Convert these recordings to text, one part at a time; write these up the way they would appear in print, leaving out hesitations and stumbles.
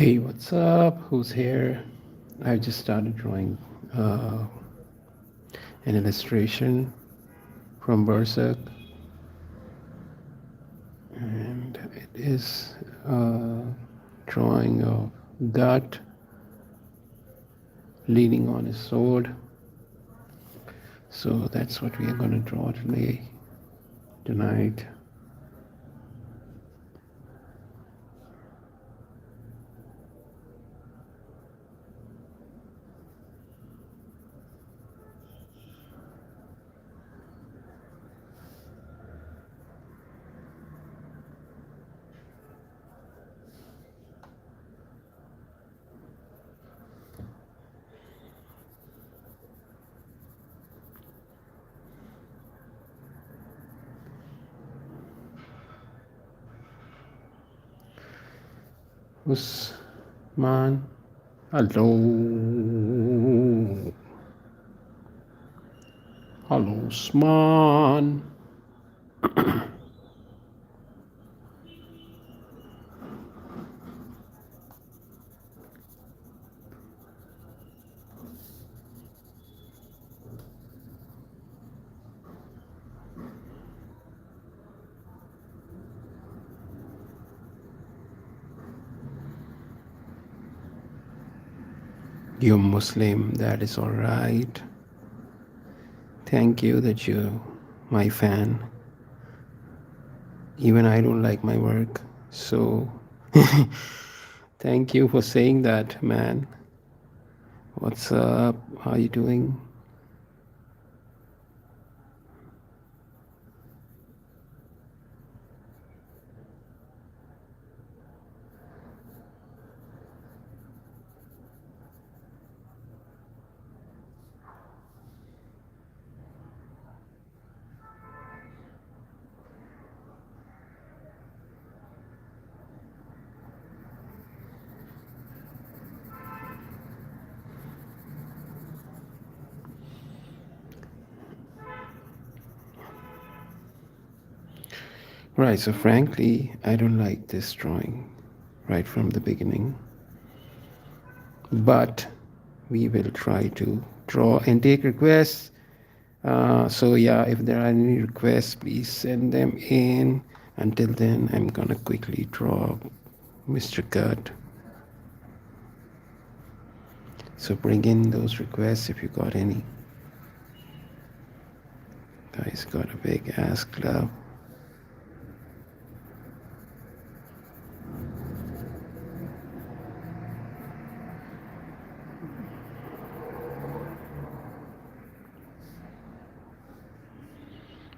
Hey, what's up? Who's here? I just started drawing uh, an illustration from Berserk, and it is a drawing of God leaning on his sword. So that's what we are going to draw today, tonight. Usman, hello, hello, Usman. You're Muslim, that is all right. Thank you that you're my fan. Even I don't like my work. So thank you for saying that, man. What's up? How you doing? Right, so frankly, I don't like this drawing right from the beginning. But we will try to draw and take requests. So yeah, if there are any requests, please send them in. Until then, I'm gonna quickly draw Mr. Gut. So bring in those requests if you got any. Guy's got a big ass glove.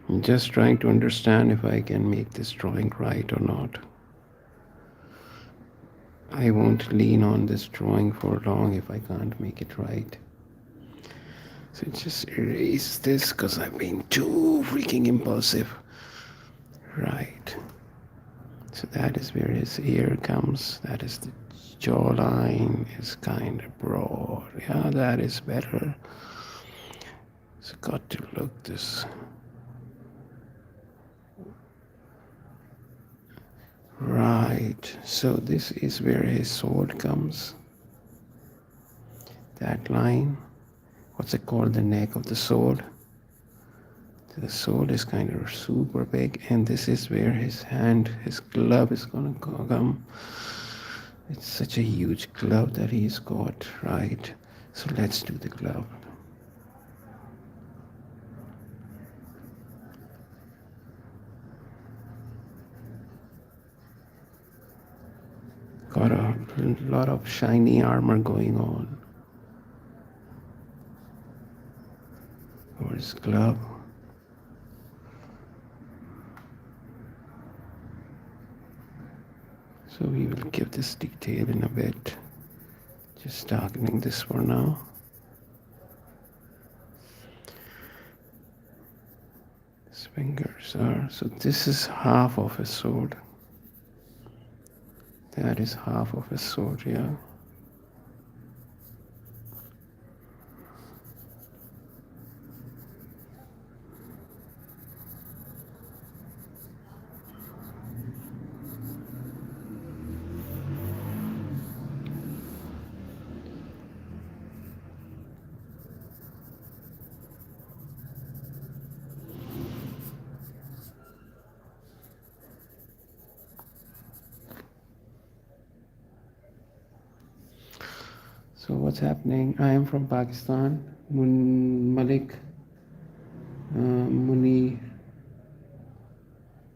I'm just trying to understand if I can make this drawing right or not. I won't lean on this drawing for long if I can't make it right. So just erase this because I've been too freaking impulsive. Right. So that is where his ear comes. That is the jawline is kind of broad. Yeah, that is better. It's got to look this. Right. So this is where his sword comes. That line. What's it called? The neck of the sword. The sword is kind of super big, and this is where his hand, his glove is gonna come. It's such a huge glove that he's got, right? So let's do the glove. Got a lot of shiny armor going on over his glove. So we will give this detail in a bit. Just darkening this for now. His fingers are, so this is half of his sword. That is half of his sword, yeah. So what's happening? I am from Pakistan. Malik Muni.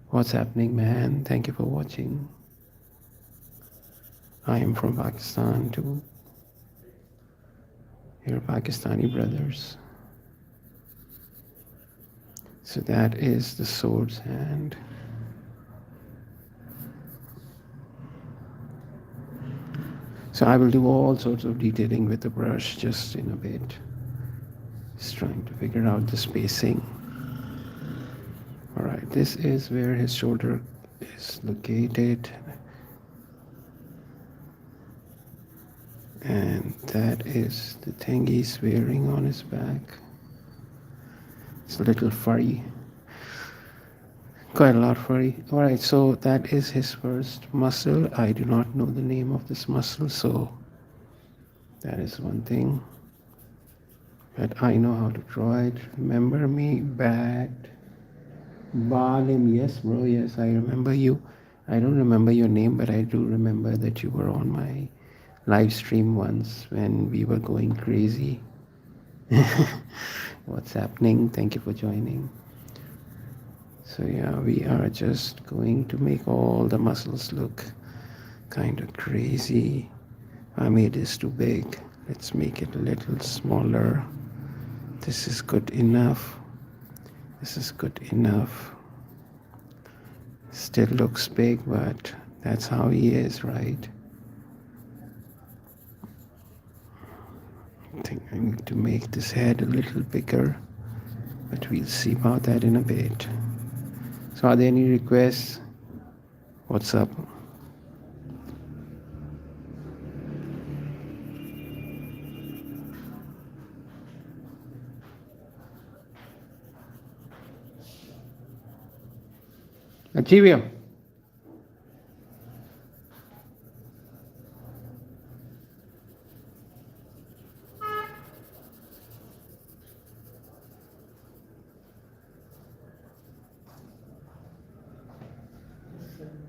What's happening, man? Thank you for watching. I am from Pakistan too. Here, Pakistani brothers. So that is the sword's hand. So I will do all sorts of detailing with the brush just in a bit. Just trying to figure out the spacing. All right, this is where his shoulder is located. And that is the thing he's wearing on his back. It's a little furry. Quite a lot furry. Alright, so that is his first muscle. I do not know the name of this muscle, so that is one thing. But I know how to draw it. Remember me, Bat Balim. Yes, bro, yes, I remember you. I don't remember your name, but I do remember that you were on my live stream once when we were going crazy. What's happening? Thank you for joining. So yeah, we are just going to make all the muscles look kind of crazy. I made this too big. Let's make it a little smaller. This is good enough. This is good enough. Still looks big, but that's how he is, right? I think I need to make this head a little bigger, but we'll see about that in a bit. So are there any requests? What's up? Achivio.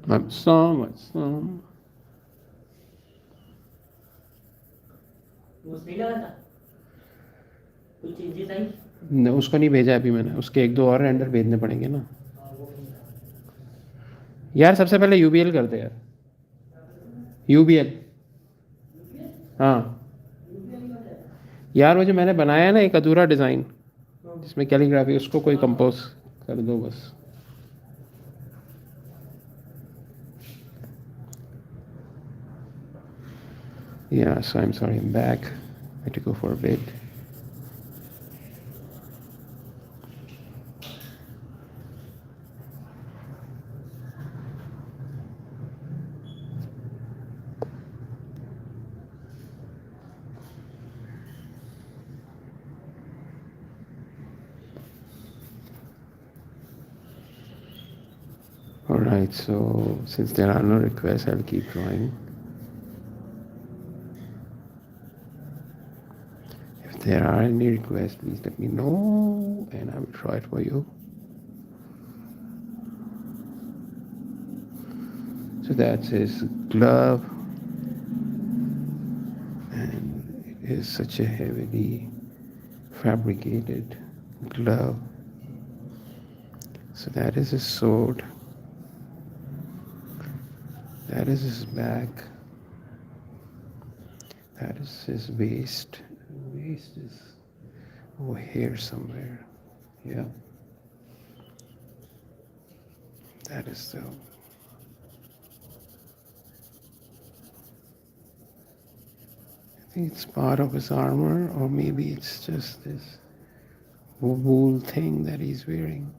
What's नहीं, उसको नहीं भेजा अभी मैंने. उसके एक दो और रेंडर भेजने पड़ेंगे ना यार. सबसे पहले यूबीएल करते यार. यूबीएल. हाँ यार, वो जो मैंने बनाया है ना एक अधूरा डिज़ाइन जिसमें कैलीग्राफी, उसको कोई कंपोज कर दो बस. Yeah, so I'm sorry, I'm back. I had to go for a bit. Alright, so since there are no requests, I'll keep drawing. If there are any requests, please let me know and I will try it for you. So that's his glove, and it is such a heavily fabricated glove. So that is his sword. That is his back. That is his waist. Waist is over here somewhere. Yeah. That is the. I think it's part of his armor, or maybe it's just this wool thing that he's wearing.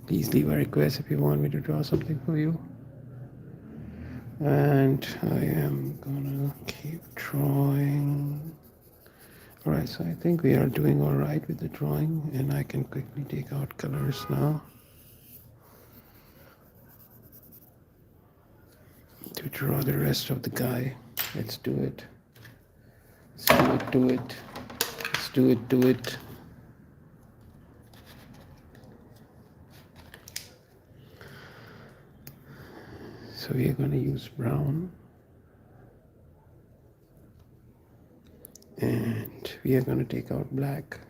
Please leave a request if you want me to draw something for you. And I am gonna keep drawing. Alright, so I think we are doing alright with the drawing, and I can quickly take out colors now to draw the rest of the guy. Let's do it. Let's do it. Let's do it. So we are going to use brown, and we are going to take out black.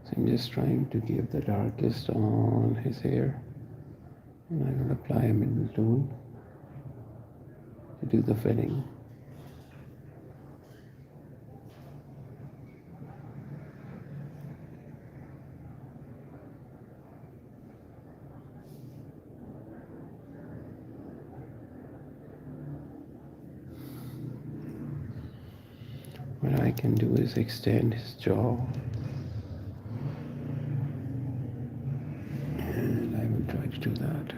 So I'm just trying to give the darkest on his hair, and I will apply a middle tone to do the fitting. What I can do is extend his jaw, and I will try to do that.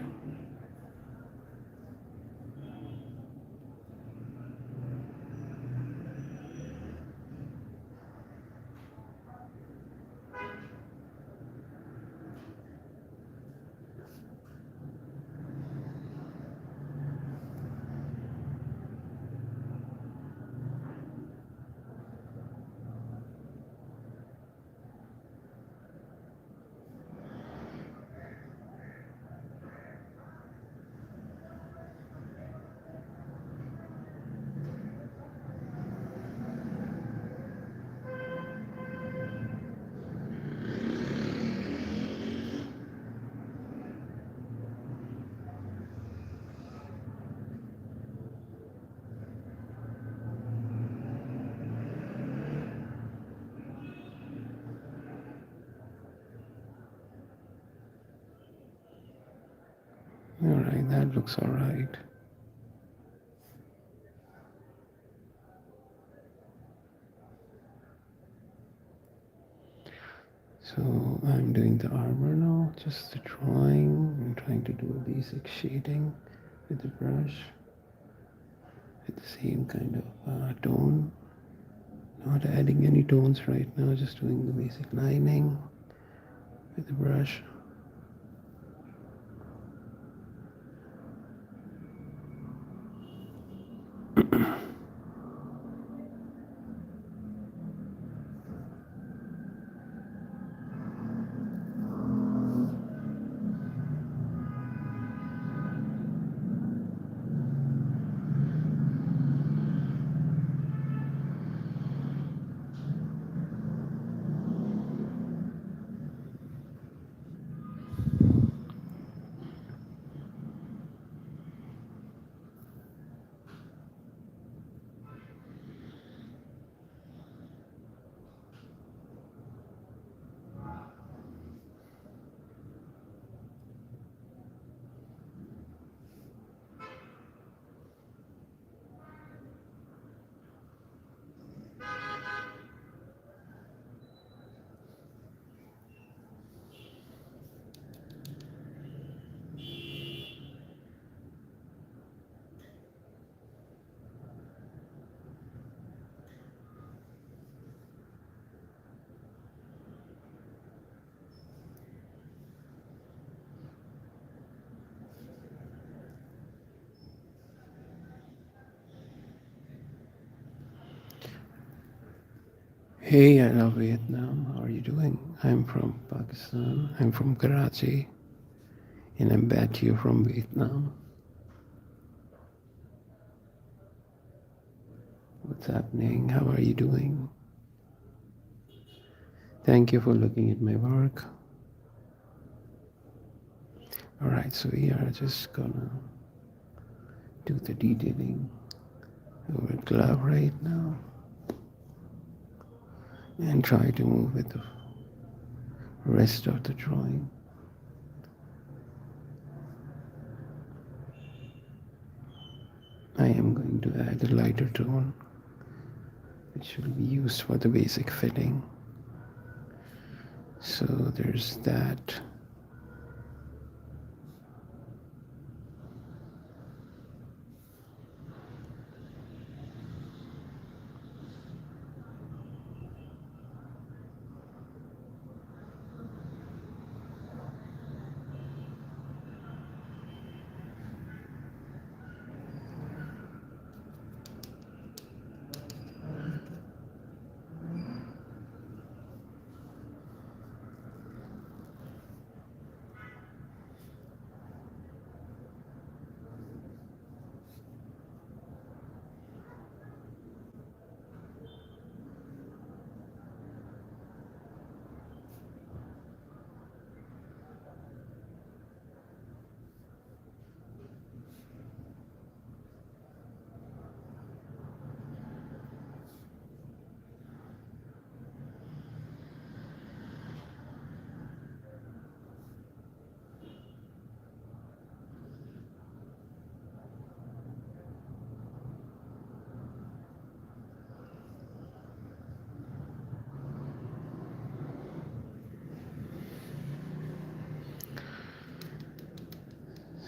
Alright, that looks alright. So I'm doing the armor now, just the drawing. I'm trying to do a basic shading with the brush, with the same kind of tone. Not adding any tones right now, just doing the basic lining with the brush. Hey, I love Vietnam. How are you doing? I'm from Pakistan. I'm from Karachi, and I'm back here from Vietnam. What's happening? How are you doing? Thank you for looking at my work. Alright, so we are just gonna do the detailing over glove right now and try to move with the rest of the drawing. I am going to add a lighter tone which will be used for the basic fitting. So there's that.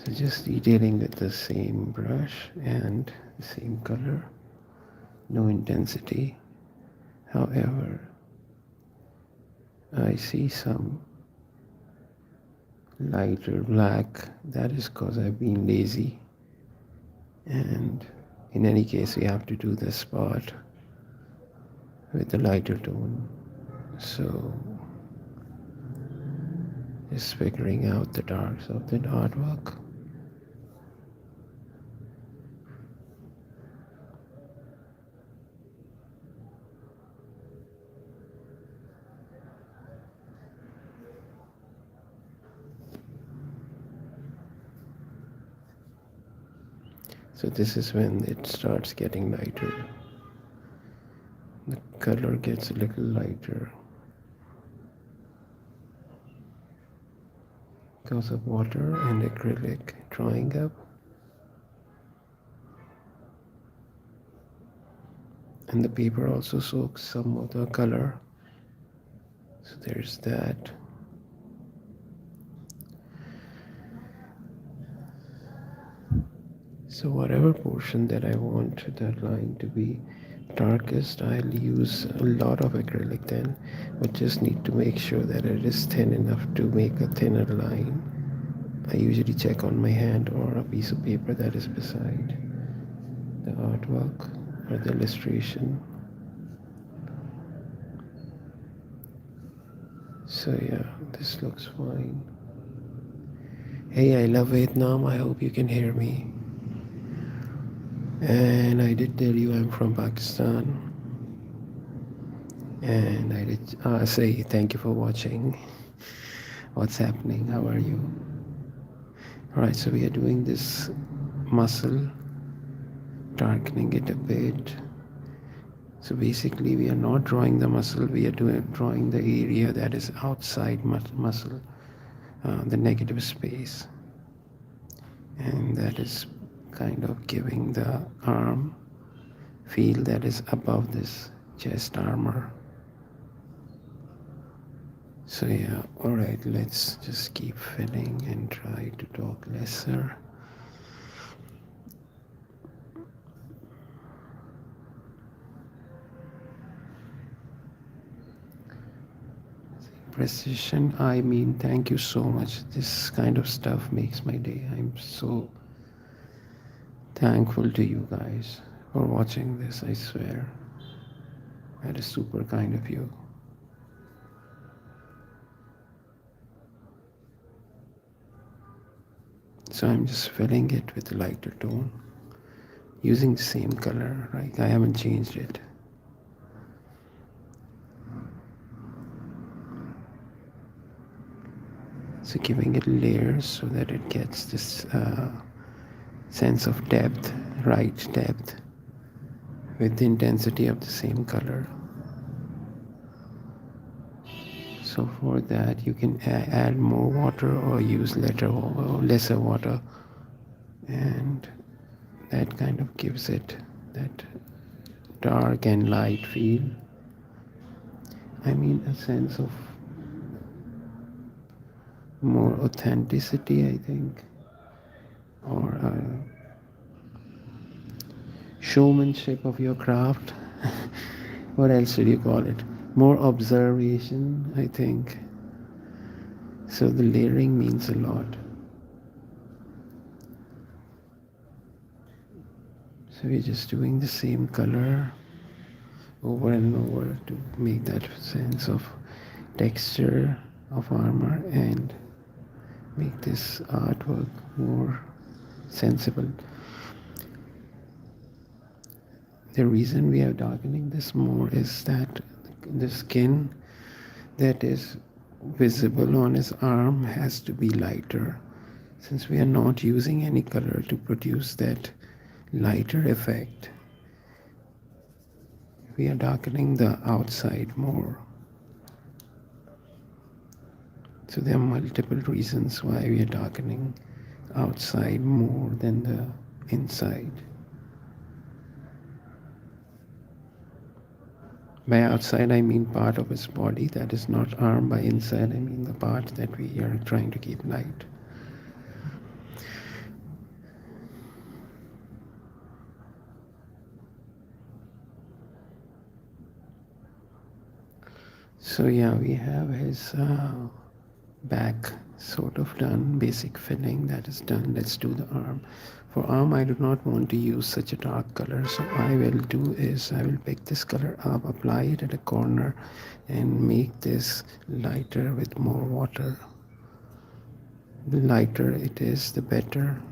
So just detailing with the same brush and the same color, no intensity. However, I see some lighter black. That is because I've been lazy. And in any case, we have to do the spot with the lighter tone. So just figuring out the darks of the artwork. So this is when it starts getting lighter. The color gets a little lighter because of water and acrylic drying up. And the paper also soaks some of the color. So there's that. So whatever portion that I want that line to be darkest, I'll use a lot of acrylic then, but just need to make sure that it is thin enough to make a thinner line. I usually check on my hand or a piece of paper that is beside the artwork or the illustration. So yeah, this looks fine. Hey, I love Vietnam. I hope you can hear me. And I did tell you I'm from Pakistan. And I did say thank you for watching. What's happening? How are you? Alright, so we are doing this muscle, darkening it a bit. So basically we are not drawing the muscle, we are drawing the area that is outside muscle, the negative space. And that is kind of giving the arm feel that is above this chest armor. So yeah, alright, let's just keep filling and try to talk lesser. Precision, I mean, thank you so much. This kind of stuff makes my day. I'm so thankful to you guys for watching this, I swear. That is super kind of you. So I'm just filling it with a lighter tone using the same color, right? I haven't changed it. So giving it layers so that it gets this sense of depth, right depth, with the intensity of the same color. So for that you can add more water or use lesser water, and that kind of gives it that dark and light feel. I mean, a sense of more authenticity, I think, or showmanship of your craft. What else would you call it? More observation, I think. So the layering means a lot. So we're just doing the same color over and over to make that sense of texture of armor and make this artwork more sensible. The reason we are darkening this more is that the skin that is visible on his arm has to be lighter, since we are not using any color to produce that lighter effect. We are darkening the outside more. So there are multiple reasons why we are darkening outside more than the inside. By outside I mean part of his body, that is not arm. By inside I mean the part that we are trying to keep light. So yeah, we have his back sort of done, basic filling that is done. Let's do the arm. For arm I do not want to use such a dark color, so I will do is I will pick this color up, apply it at a corner and make this lighter with more water. The lighter it is, the better.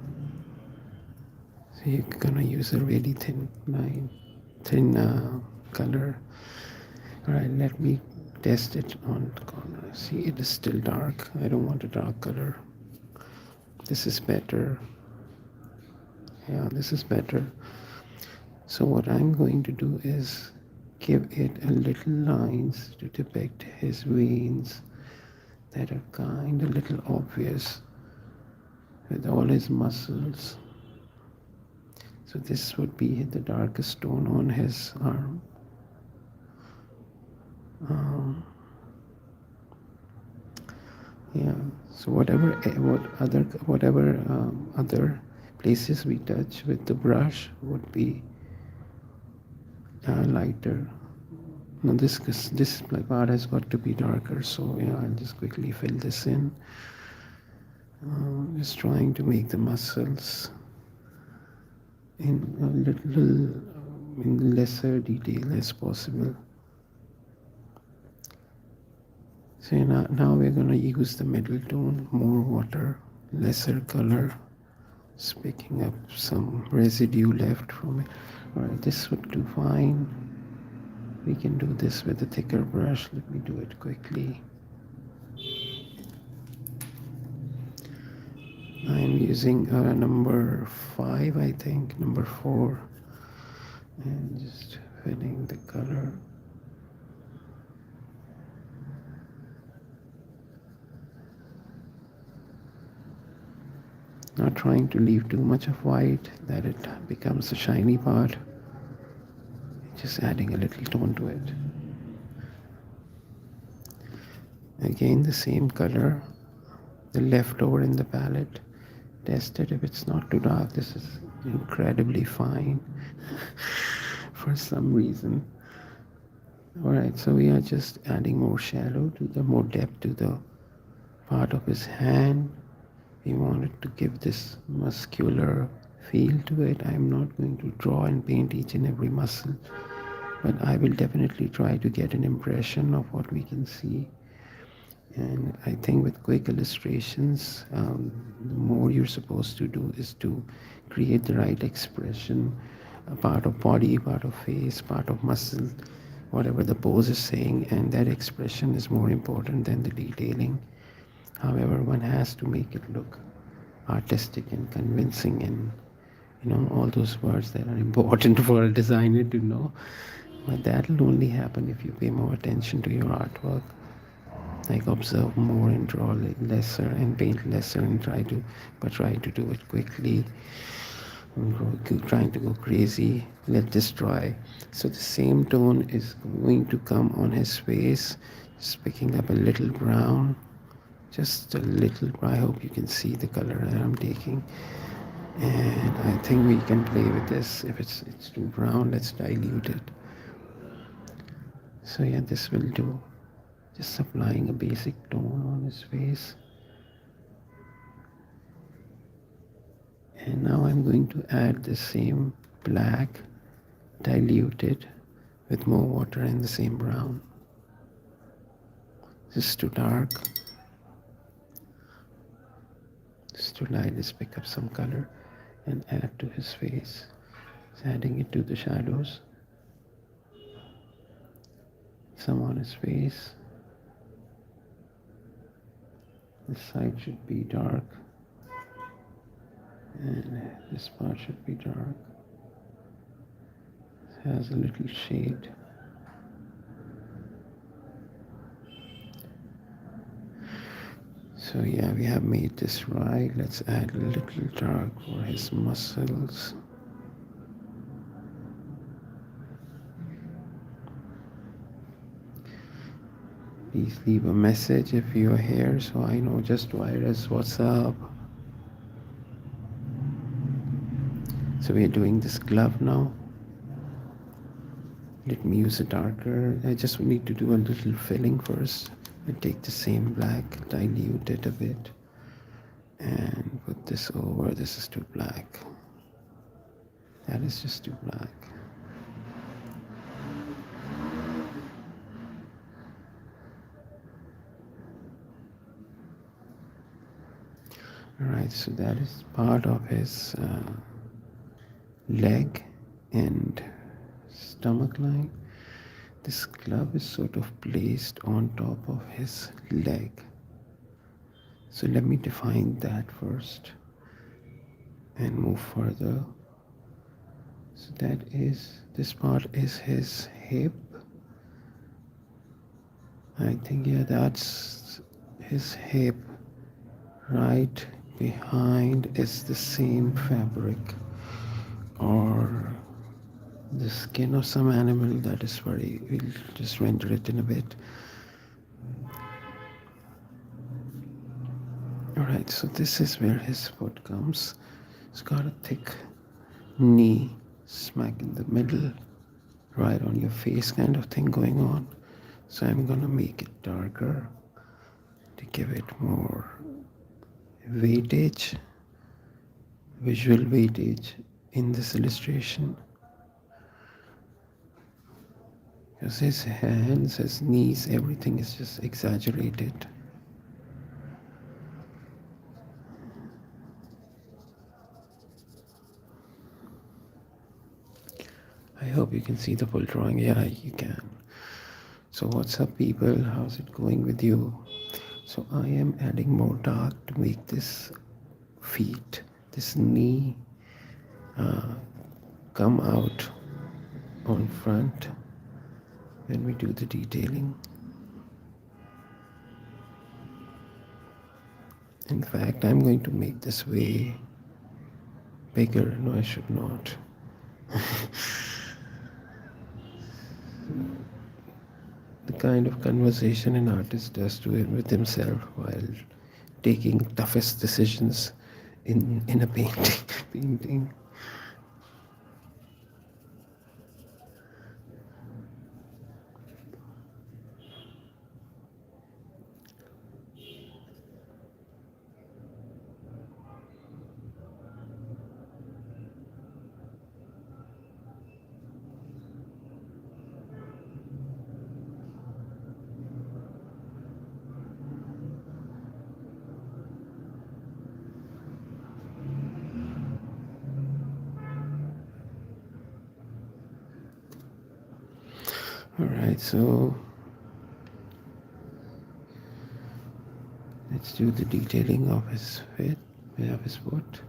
So you're gonna use a really thin line, thin color. Alright, let me test it on the corner. See, it is still dark. I don't want a dark color. This is better. Yeah, this is better. So what I'm going to do is give it a little lines to depict his veins that are kind of little obvious with all his muscles. So this would be the darkest tone on his arm. Yeah, so whatever other places we touch with the brush would be lighter. Now this part has got to be darker, so yeah, I'll just quickly fill this in. Just trying to make the muscles in a little in lesser detail as possible. So now we're going to use the middle tone, more water, lesser color, just picking up some residue left from it. Alright, this would do fine. We can do this with a thicker brush. Let me do it quickly. I'm using number 5, I think, number 4, and just filling the color. Not trying to leave too much of white that it becomes a shiny part. Just adding a little tone to it. Again, the same color, the leftover in the palette. Test it. If it's not too dark, this is incredibly fine for some reason. Alright, so we are just adding more shadow to the more depth to the part of his hand. We wanted to give this muscular feel to it. I'm not going to draw and paint each and every muscle, but I will definitely try to get an impression of what we can see. And I think with quick illustrations, the more you're supposed to do is to create the right expression, a part of body, part of face, part of muscle, whatever the pose is saying, and that expression is more important than the detailing. However, one has to make it look artistic and convincing, and all those words that are important for a designer to know. But that'll only happen if you pay more attention to your artwork, like observe more and draw lesser and paint lesser, and try to do it quickly, trying to go crazy, let this dry. So the same tone is going to come on his face, just picking up a little brown, just a little. I hope you can see the color that I'm taking. And I think we can play with this. If it's too brown, let's dilute it. So yeah, this will do. Just applying a basic tone on his face. And now I'm going to add the same black, diluted with more water and the same brown. This is too dark. This is too light. Let's pick up some color and add to his face. Just adding it to the shadows. Some on his face. This side should be dark, and this part should be dark. It has a little shade. So yeah, we have made this right. Let's add a little dark for his muscles. Please leave a message if you're here so I know. Just virus, what's up? So we're doing this glove now. Let me use a darker. I just need to do a little filling first. I take the same black, dilute it a bit, and put this over. This is too black. That is just too black. Alright, so that is part of his leg and stomach line. This glove is sort of placed on top of his leg. So let me define that first and move further. So this part is his hip. I think, yeah, that's his hip. Right behind is the same fabric or the skin of some animal that is very, we'll just render it in a bit. Alright, so this is where his foot comes. It's got a thick knee smack in the middle, right on your face kind of thing going on. So I'm gonna make it darker to give it more weightage, visual weightage in this illustration. Because his hands, his knees, everything is just exaggerated. I hope you can see the full drawing. Yeah, you can. So what's up, people? How's it going with you? So I am adding more dark to make this feet, this knee come out on front when we do the detailing. In fact, I'm going to make this way bigger. No, I should not. The kind of conversation an artist does to it with himself while taking toughest decisions in a painting. Alright, so let's Let's do the detailing of his feet, of his foot.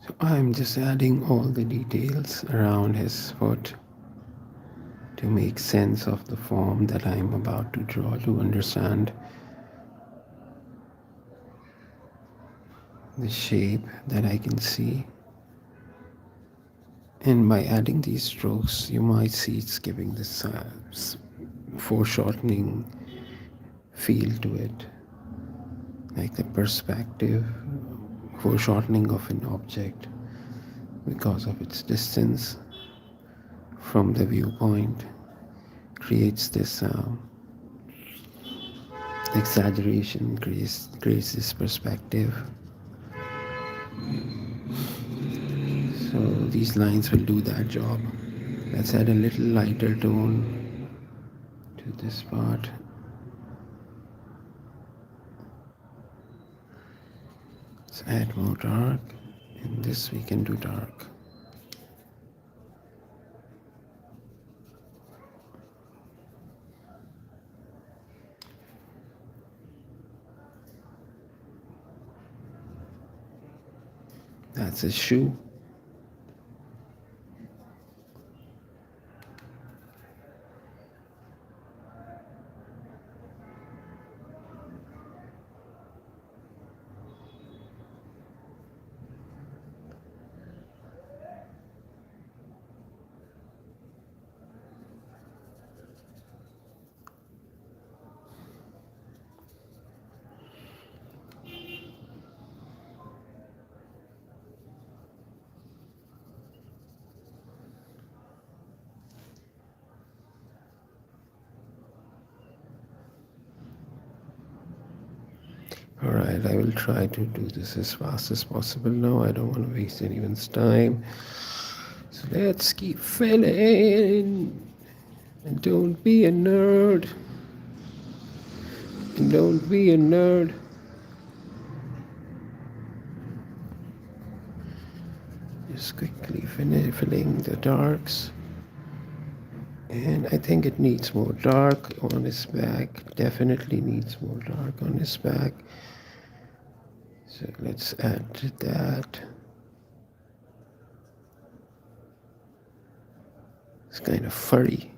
So I'm just adding all the details around his foot to make sense of the form that I'm about to draw, to understand the shape that I can see. And by adding these strokes, you might see it's giving this foreshortening feel to it, like the perspective, foreshortening of an object because of its distance from the viewpoint creates this exaggeration, creates this perspective. So these lines will do that job. Let's add a little lighter tone to this part. Let's add more dark. And this we can do dark. That's a shoe. Alright, I will try to do this as fast as possible now. I don't want to waste anyone's time. So let's keep filling. And don't be a nerd. And don't be a nerd. Just quickly filling the darks. And I think it needs more dark on his back. Definitely needs more dark on his back. So let's add that. It's kind of furry.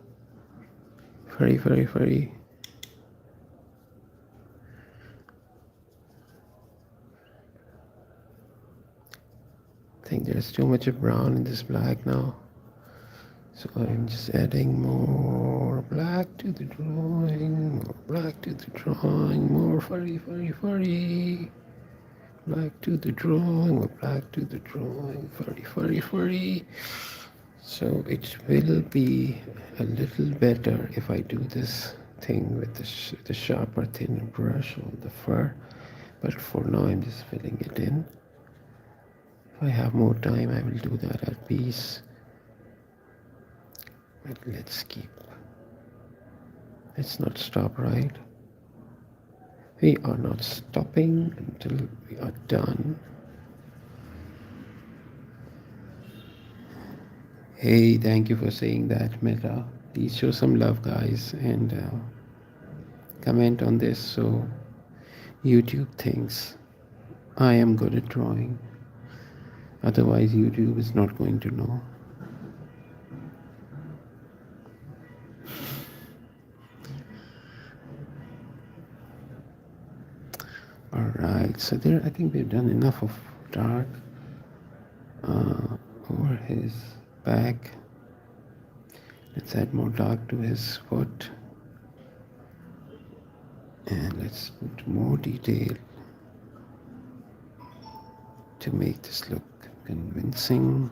Furry. I think there's too much of brown in this black now. So I'm just adding more black to the drawing, more black to the drawing, more furry. Black to the drawing, more black to the drawing, furry. So it will be a little better if I do this thing with the sharper, thinner brush on the fur. But for now, I'm just filling it in. If I have more time, I will do that at peace. But let's not stop, right? We are not stopping until we are done. Hey, thank you for saying that, Meta. Please show some love, guys, and comment on this so YouTube thinks I am good at drawing. Otherwise, YouTube is not going to know. Alright, so there I think we've done enough of dark over his back. Let's add more dark to his foot. And let's put more detail to make this look convincing.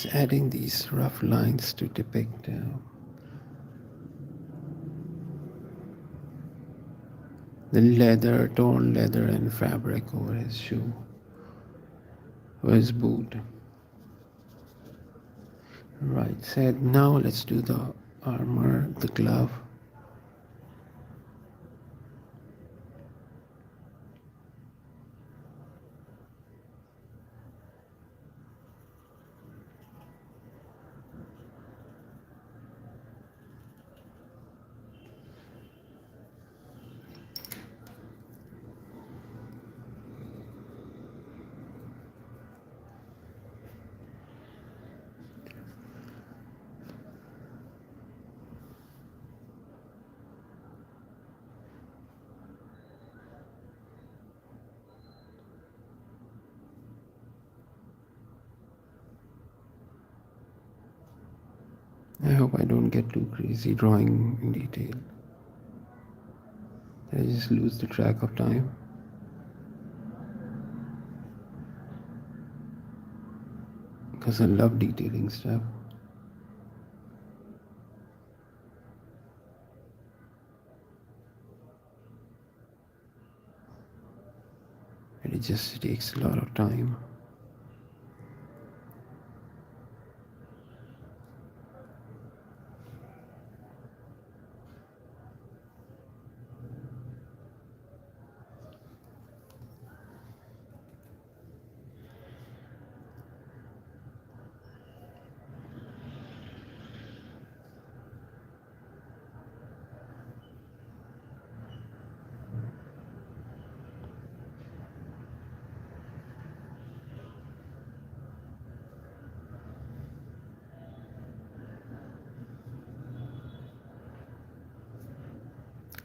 just adding these rough lines to depict the leather, torn leather and fabric over his shoe, over his boot. Right, said now let's do the armor, the glove. I hope I don't get too crazy drawing in detail. I just lose the track of time. Because I love detailing stuff. And it just takes a lot of time.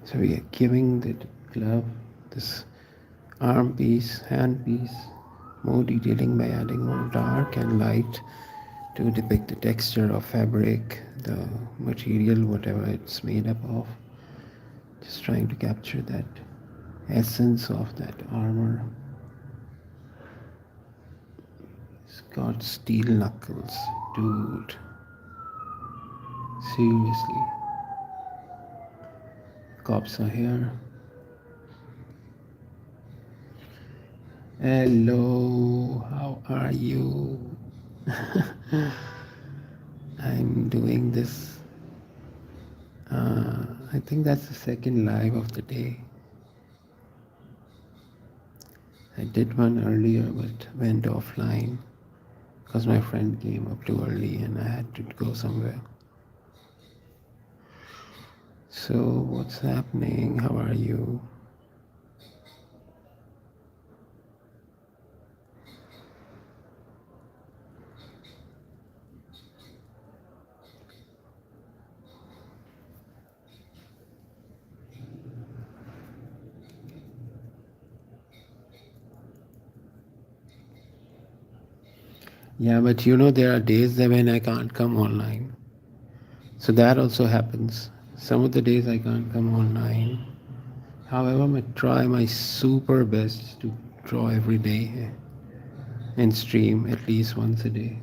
So we are giving the glove, this arm piece, hand piece, more detailing by adding more dark and light to depict the texture of fabric, the material, whatever it's made up of. Just trying to capture that essence of that armor. It's got steel knuckles, dude. Seriously. Cops are here. Hello, how are you? I'm doing this. I think that's the second live of the day. I did one earlier but went offline because my friend came up too early and I had to go somewhere. So, what's happening? How are you? Yeah, but there are days that when I can't come online. So that also happens. Some of the days I can't come online. However, I try my super best to draw every day and stream at least once a day.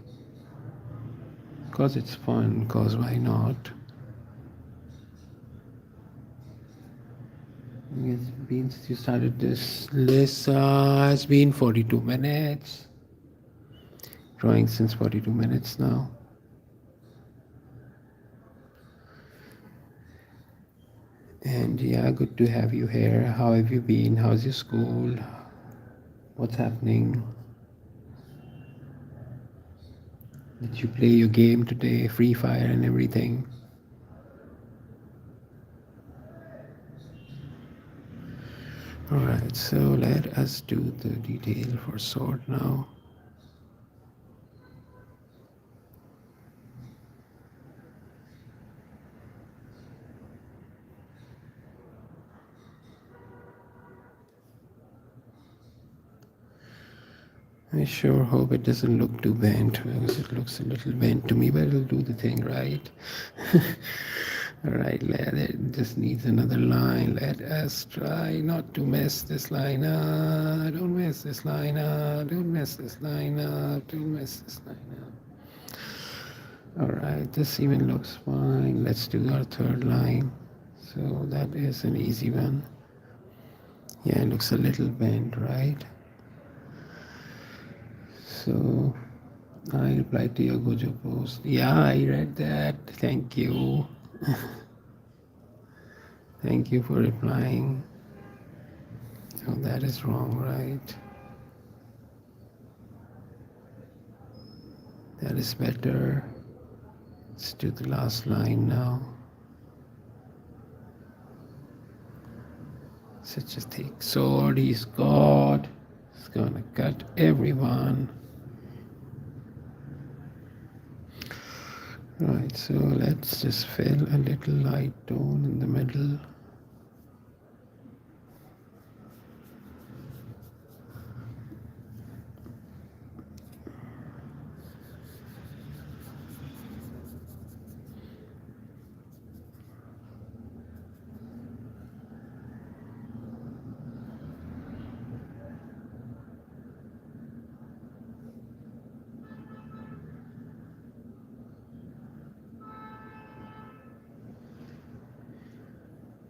Because it's fun, because why not? It's been since you started this list, it's been 42 minutes. Drawing since 42 minutes now. And yeah, good to have you here. How have you been? How's your school? What's happening? Did you play your game today, Free Fire and everything? Alright, so let us do the detail for sword now. I sure hope it doesn't look too bent because it looks a little bent to me, but it'll do the thing, right? Alright, it just needs another line. Let us try not to mess this line up. Don't mess this line up. Don't mess this line up. Don't mess this line up. Alright, this even looks fine. Let's do our third line. So that is an easy one. Yeah, it looks a little bent, right? So I replied to your Gojo post. Yeah, I read that. Thank you. Thank you for replying. So that is wrong, right? That is better. Let's do the last line now. Such a thick sword he's got. It's gonna cut everyone. Right, so let's just fill a little light tone in the middle.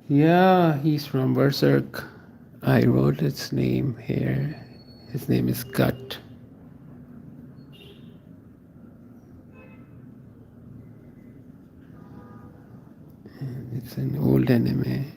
Yeah, he's from Berserk. I wrote his name here. His name is Cut. It's an old anime.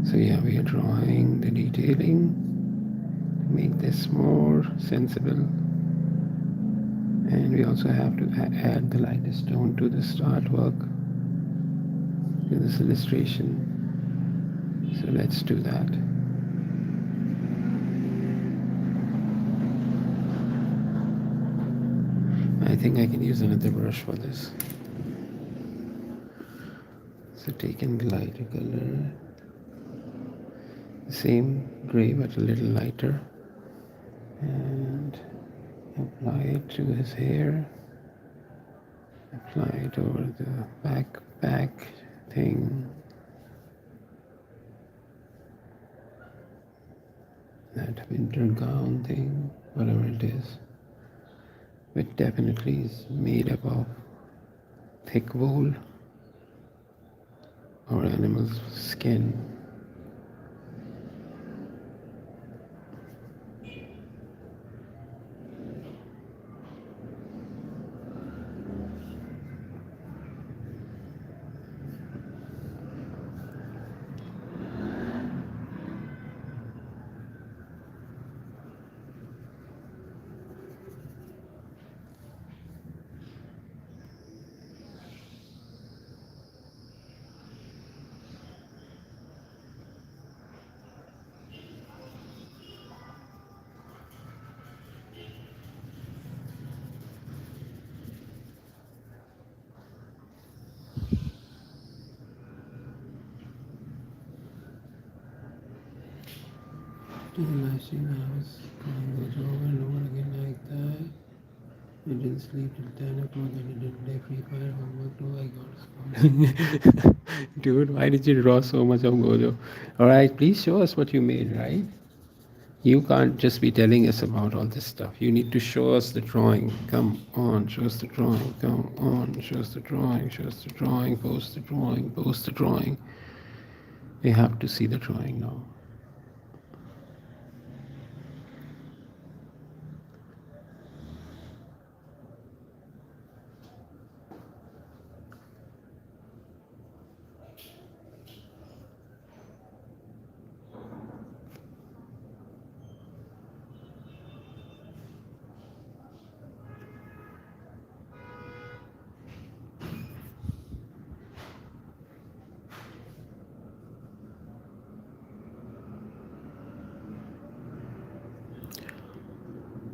So yeah, we are drawing the detailing to make this more sensible. And we also have to add the lightest tone to this artwork, to this illustration. So let's do that. I think I can use another brush for this. So taking the lighter color, the same gray but a little lighter, and apply it to his hair, apply it over the back thing, that winter gown thing, whatever it is, which definitely is made up of thick wool or animal's skin. Imagine I was going this over and over again like that. I didn't sleep till 10 o'clock and I didn't play Free Fire homework. Oh, I got Dude, why did you draw so much of Gojo? Alright, please show us what you made, right? You can't just be telling us about all this stuff. You need to show us the drawing. Come on, show us the drawing. Come on, show us the drawing. Show us the drawing. Post the drawing. Post the drawing. We have to see the drawing now.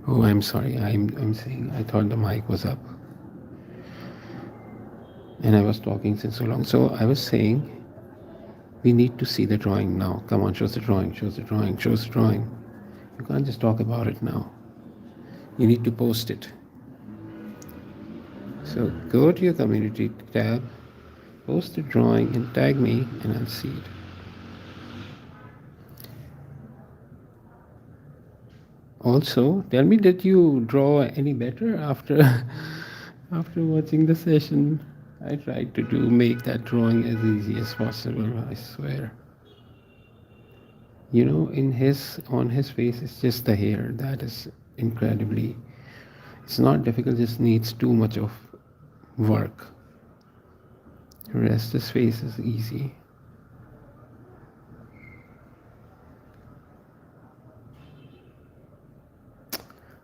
Oh, I'm sorry. I'm saying I thought the mic was up and I was talking since so long. So I was saying we need to see the drawing now. Come on, show us the drawing. Show us the drawing. Show us the drawing. You can't just talk about it now. You need to post it. So go to your community tab, post the drawing and tag me and I'll see it. Also, tell me, did you draw any better after after watching the session? I tried to make that drawing as easy as possible, I swear. You know, on his face it's just the hair that is incredibly, it's not difficult, just needs too much of work. The rest his face is easy.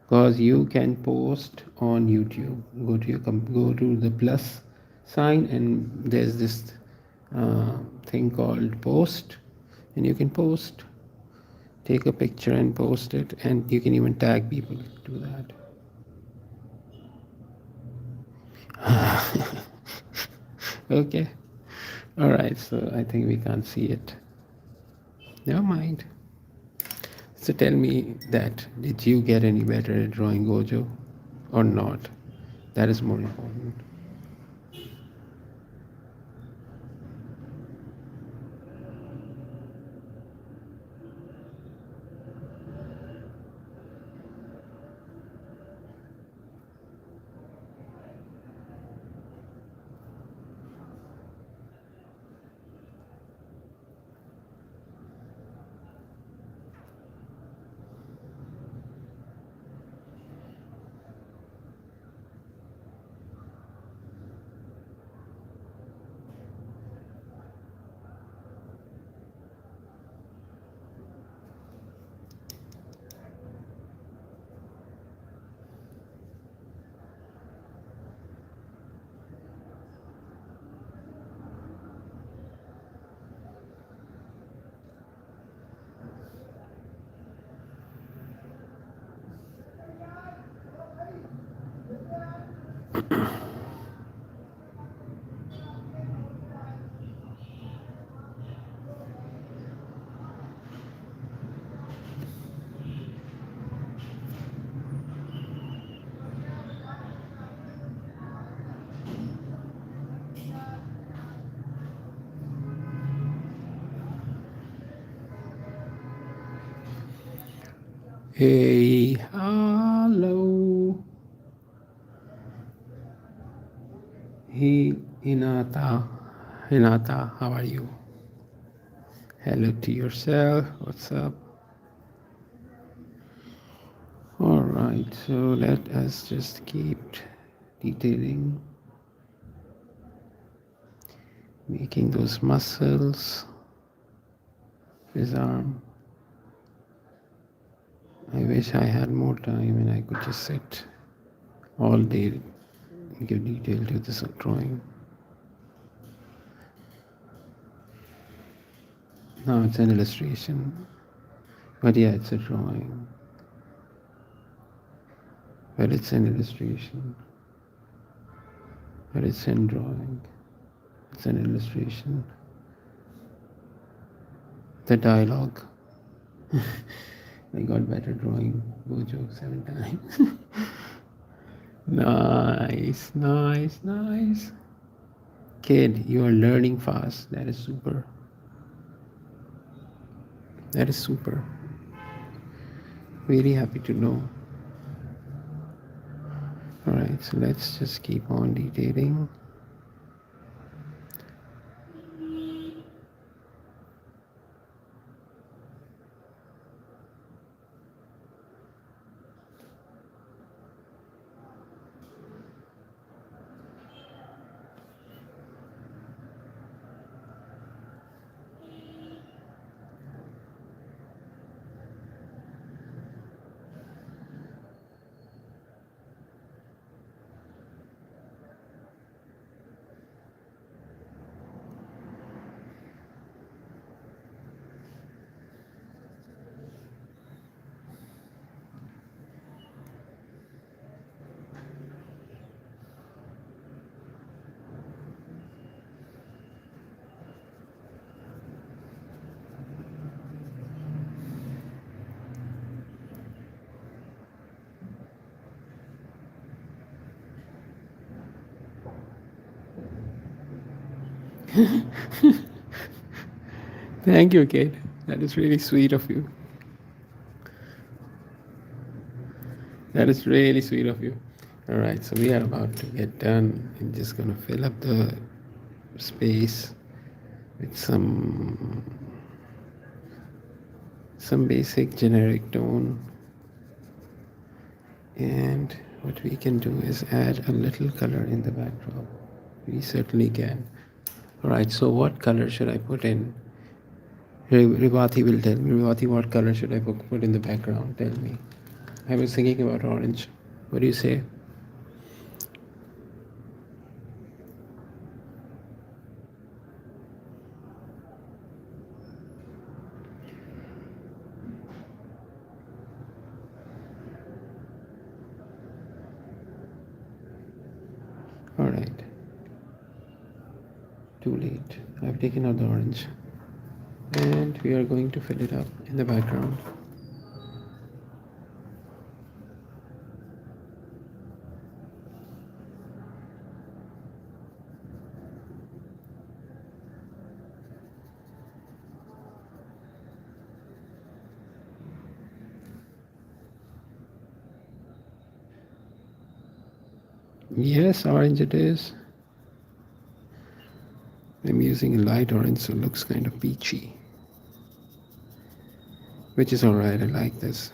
Because you can post on YouTube. Go to the plus sign and there's this thing called post, and you can post, take a picture and post it, and you can even tag people to that. Okay, all right, so I think we can't see it. Never mind. So tell me that, did you get any better at drawing Gojo or not? That is more important. Hey, hello. Hey, Hinata, how are you? Hello to yourself. What's up? All right, so let us just keep detailing, making those muscles of his arm. I wish I had more time and I could just sit all day and give detail to this drawing. No, it's an illustration. But yeah, it's a drawing. But it's an illustration. But it's in drawing. It's an illustration. The dialogue. I got better drawing Gojo 7 times. Nice, nice, nice. Kid, you are learning fast. That is super. That is super. Very happy to know. Alright, so let's just keep on detailing. Thank you, Kate. That is really sweet of you. That is really sweet of you. All right, so we are about to get done. I'm just gonna fill up the space with some basic generic tone, and what we can do is add a little color in the backdrop. We certainly can. All right, so what color should I put in? Rivati will tell me. Rivati, what color should I put in the background? Tell me. I was thinking about orange. What do you say? All right. Too late. I've taken out the orange. And we are going to fill it up in the background. Yes, orange it is. I'm using a light orange, so it looks kind of peachy. Which is alright, I like this.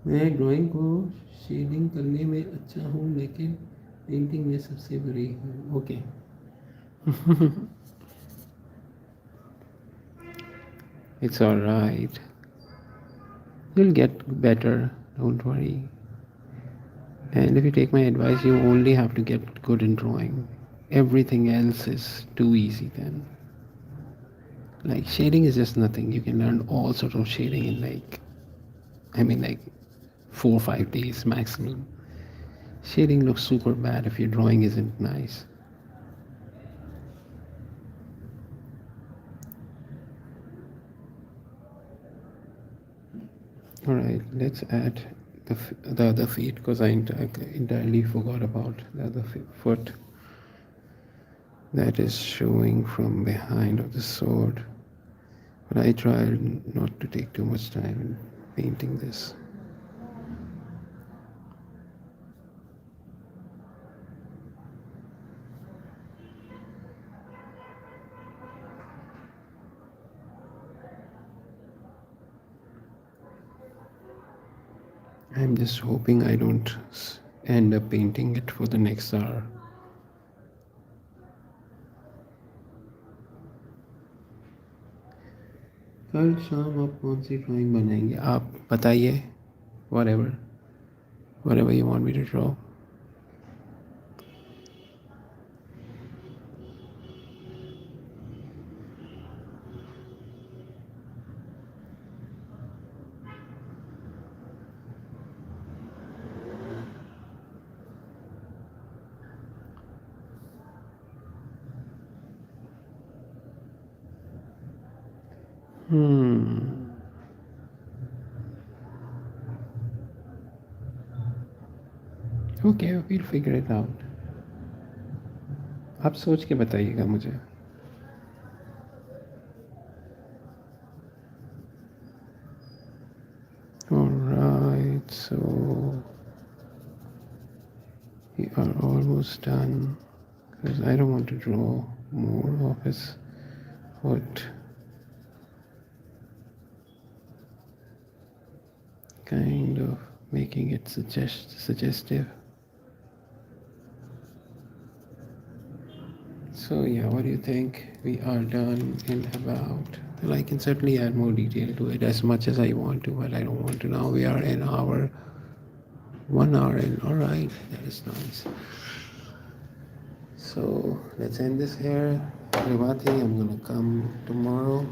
मैं drawing को shading करने में अच्छा हूँ लेकिन painting में सबसे बुरी हूँ okay It's all right. You'll get better, don't worry. And if you take my advice, you only have to get good in drawing. Everything else is too easy then. Like shading is just nothing. You can learn all sorts of shading in like 4 or 5 days maximum. Shading looks super bad if your drawing isn't nice. All right, let's add the other feet because I entirely forgot about the other foot that is showing from behind of the sword. But I tried not to take too much time in painting this. I'm just hoping I don't end up painting it for the next hour. कल शाम आप कौन सी drawing बनाएंगे आप बताइए whatever you want me to draw. Okay, we'll figure it out. आप सोच के बताइएगा मुझे. Alright, so we are almost done because I don't want to draw more of his foot. Kind of making it suggestive. So yeah, what do you think? We are done in about. Well, I can certainly add more detail to it as much as I want to, but I don't want to now. We are in our 1 hour in. All right, that is nice. So let's end this here. Rivati, I'm gonna come tomorrow.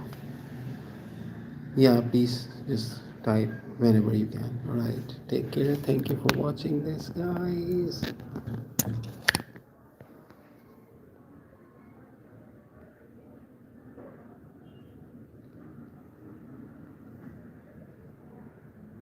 Yeah, please just type whenever you can. All right, take care. Thank you for watching this, guys.